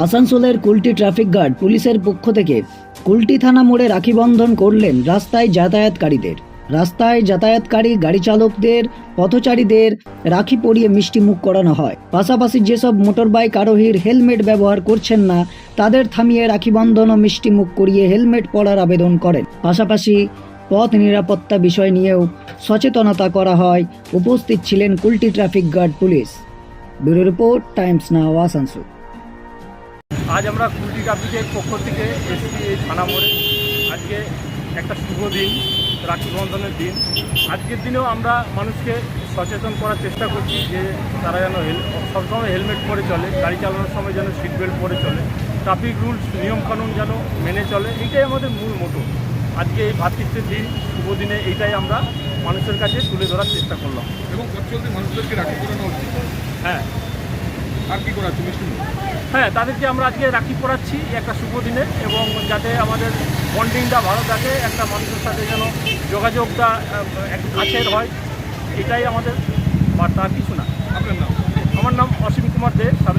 আসানসোলের Kulti traffic guard পুলিশের পক্ষ থেকে কুলটি থানা মোড়ে রাখি বন্ধন করলেন রাস্তায় যাতায়াতকারী গাড়ি চালকদের, পথচারীদের রাখি পরিয়ে মিষ্টি মুখ করানো হয়। পাশাপাশি যেসব মোটর বাইক আরোহীর হেলমেট ব্যবহার করছেন না তাদের থামিয়ে রাখি বন্ধন ও মিষ্টি মুখ করিয়ে হেলমেট পরার আবেদন করেন। পাশাপাশি পথ নিরাপত্তা বিষয় নিয়েও সচেতনতা করা হয়। উপস্থিত ছিলেন Kulti traffic guard police. Bureau report, Times Now, Asansol. আজ আমরা কুলটি ট্রাফিকের পক্ষ থেকে এসেছি এই থানা মোড়ে। আজকে একটা শুভ দিন, রাখি বন্ধনের দিন। আজকের দিনেও আমরা মানুষকে সচেতন করার চেষ্টা করছি যে তারা যেন সবসময় হেলমেট পরে চলে, গাড়ি চালানোর সময় যেন সিট বেল্ট পরে চলে, ট্রাফিক রুলস নিয়মকানুন যেন মেনে চলে। এইটাই আমাদের মূল মোটো। আজকে এই ভ্রাতৃত্বের দিন, শুভ দিনে এইটাই আমরা মানুষের কাছে তুলে ধরার চেষ্টা করলাম। এবং পথচলতি মানুষদেরকে রাখি পরানো হচ্ছে। হ্যাঁ, আর কি করা হচ্ছে মিষ্টি মুখ? হ্যাঁ, তাদেরকে আমরা আজকে রাখি পরাচ্ছি একটা শুভ দিনে, এবং যাতে আমাদের বন্ডিংটা ভালো থাকে, একটা মানুষের সাথে যেন যোগাযোগটা একটু কাছের হয়, এটাই আমাদের বার্তা, আর কিছু না। আপনার নাম? আমার নাম অসীম কুমার দে, সাব